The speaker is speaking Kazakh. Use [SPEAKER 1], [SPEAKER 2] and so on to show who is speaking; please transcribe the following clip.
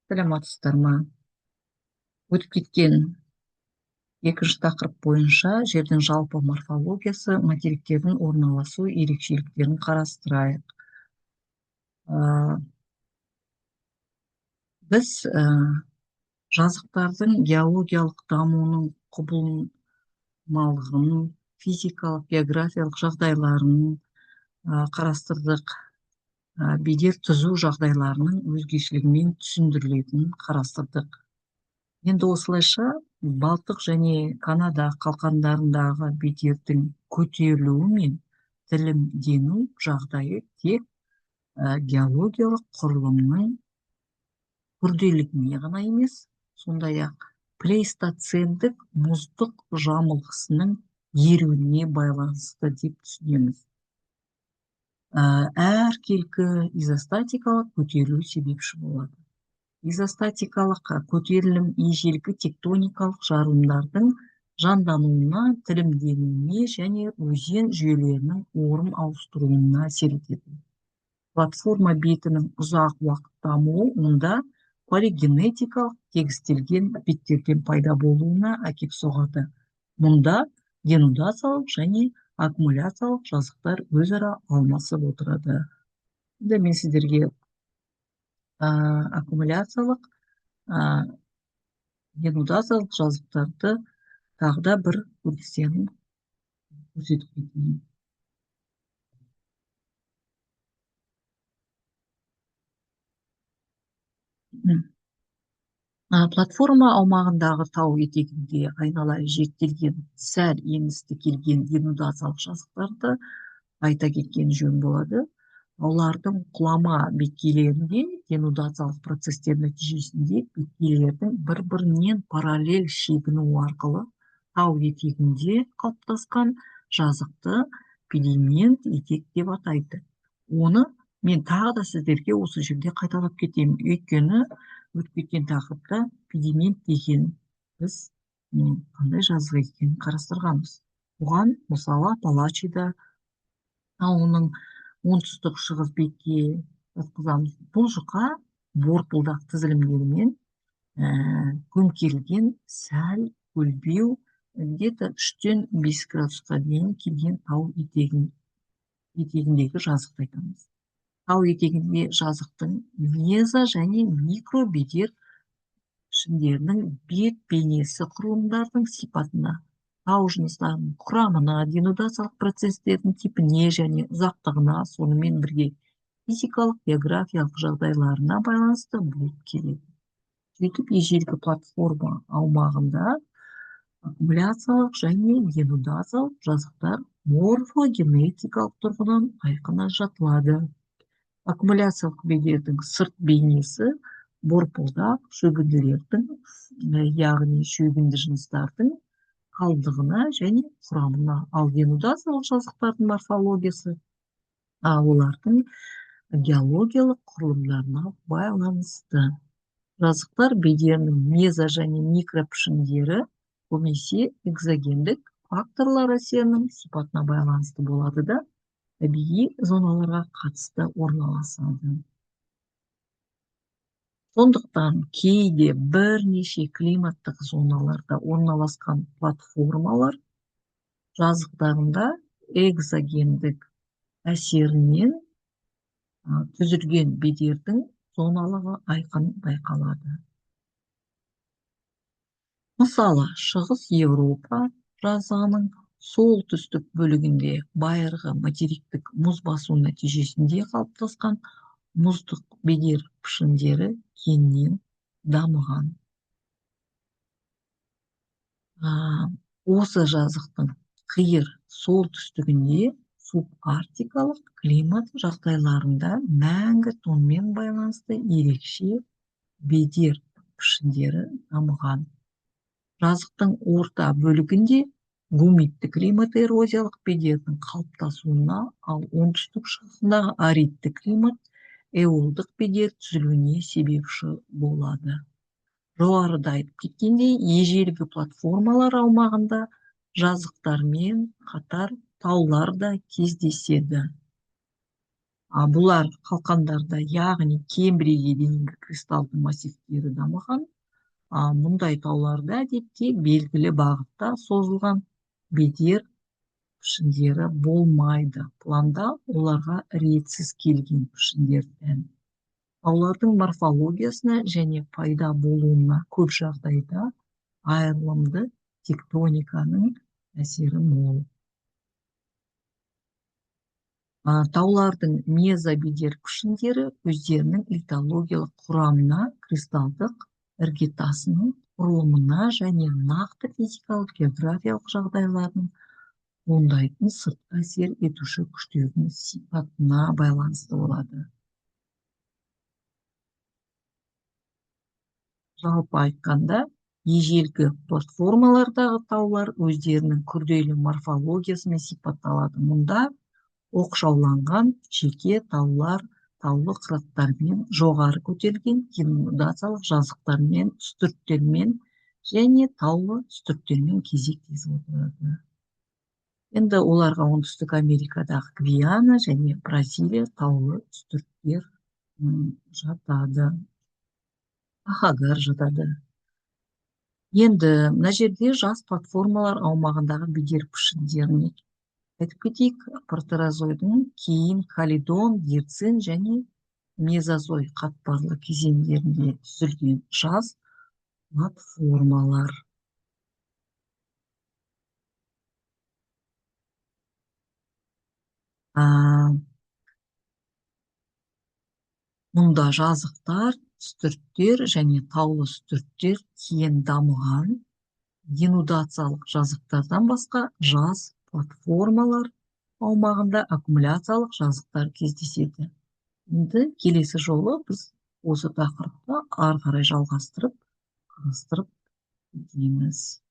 [SPEAKER 1] Саламатсыздар ма? Өтіп кеткен екінші тақырып бойынша жердің жалпы морфологиясы, материктердің орналасу ерекшеліктерін қарастырайық. Біз жазықтардың геологиялық дамуының құбылмалығын, физикалық, географиялық жағдайларын қарастырдық. Бедер түзу жағдайларының өзгешелігімен түсіндірілетінін қарастырдық. Енді осылайша Балтық және Канада қалқандарындағы бедердің көтерілуі мен тілімдену жағдайы тек геологиялық құрылымның күрделілігіне ғана емес, сондай-ақ плейстоцендік мұздық жамылғысының еруіне байланысты деп түсінеміз. Әркелкі изостатикалық көтерілу себепші болады. Изостатикалық көтерілім ежелгі тектоникалық жарылымдардың жандануына, тілімденуіне және өзен жүйелерінің орын ауыстыруына әсер етеді. Платформа бетінің ұзақ уақыт дамуы онда полигенетикалық тегістелген беттерден пайда болуына әкеп соғады. Мұнда денудациялық және аккумуляциялық жазықтар өзара алмасып отырады. Мен сіздерге аккумуляциялық, денудациялық жазықтарды тағы да бір көрсетіп кетейін. Платформа аумағындағы тау етегінде айнала жиектелген сәл еңісті келген денудациялық жазықтарды айта кеткен жөн болады. Олардың құлама беткейлерінде денудациялық процестер нәтижесінде беткейлердің бір-бірінен параллель шегінуі арқылы тау етегінде қалыптасқан жазықты педимент етек деп атайды. Оны мен тағы да сіздерге осы жерде қайталап кетемін. Өйткені өтіп кеткен тақырыпта педимент деген біз қандай жазық екенін қарастырғанбыз. Оған мысалы Апалачида тауының оңтүстік шығыс бетке жатқызамыз. Бұл жұқа борпылдақ тізілімдерімен көмкерілген сәл көлбеу где-то 3-тен 5 градусқа дейін келген тау етегіндегі жазықты айтамыз. Тау етегінде жазықтың мезо және микро бедер пішіндерінің бет бейнесі құрылымдардың сипатына, тау жыныстарының құрамына, денудациялық процестердің типіне және ұзақтығына, сонымен бірге физикалық, географиялық жағдайларына байланысты болып келеді. Сөйтіп, ежелгі платформа аумағында аккумуляциялық және денудациялық жазықтар морфогенетикалық тұрғыдан айқын ажыратылады. Аккумуляциялық бедердің сырт бейнесі борпылдақ шөгінділердің, яғни шөгінді жыныстардың қалдығына және құрамына, ал денудациялық жазықтардың морфологиясы олардың геологиялық құрылымдарына байланысты. Жазықтар бедерінің мезо және микро пішіндері көбінесе экзогендік факторлар әсерінің сипатына байланысты болады да табиғи зоналарға қатысты орналасады. Сондықтан кейде бірнеше климаттық зоналарда орналасқан платформалар жазықтарында экзогендік әсерінен түзілген бедердің зоналығы айқын байқалады. Мысалы, Шығыс Еуропа жазығының солтүстік бөлігінде байырғы материктік мұз басу нәтижесінде қалыптасқан мұздық бедер пішіндері кеңінен дамыған. Осы жазықтың қиыр солтүстігінде субарктикалық климат жағдайларында мәңгі тонмен байланысты ерекше бедер пішіндері дамыған. Жазықтың орта бөлігінде гумидті климат эрозиялық бедердің қалыптасуына, ал оңтүстік шығысындағы аридті климат эолдық бедер түзілуіне себепші болады. Жоғарыда айтып кеткендей, ежелгі платформалар аумағында жазықтармен қатар таулар да кездеседі. Бұлар қалқандарда, яғни Кембрийге дейінгі кристалды массивтері дамыған. Мұндай тауларда әдетте белгілі бағытта созылған бедер пішіндері болмайды. Планда оларға ретсіз келген пішіндер тән. Таулардың морфологиясына және пайда болуына көп жағдайда айырылымды тектониканың әсері мол. Таулардың мезобедер пішіндері өздерінің литологиялық құрамына, кристалдық іргетасының құрылымына және нақты физикалық географиялық жағдайлардың туындайтын сыртқы әсер етуші күштердің сипатына байланысты болады. Жалпы айтқанда, ежелгі платформалардағы таулар өздерінің күрделі морфологиясымен сипатталады. Мұнда оқшауланған жеке таулар таулы қыраттармен, жоғары көтерілген денудациялық жазықтармен, үстірттермен және таулы үстірттермен кезектесіп отырады. Енді оларға оңтүстік Америкадағы Гвиана және Бразилия таулы үстірттер жатады. Ахагар жатады. Енді мына жерде жас платформалар аумағындағы бедер пішіндеріне айтып кетейік. Протерозойдың кейін каледон, герцин және мезозой қатпарлы кезеңдерінде түзілген жас платформалар. Мұнда жазықтар, үстірттер және таулы үстірттер кейін дамыған. Денудациялық жазықтардан басқа жас платформалар аумағында аккумуляциялық жазықтар кездеседі. Енді келесі жолы біз осы тақырыпты ары қарай жалғастырып, қарастырып кетеміз.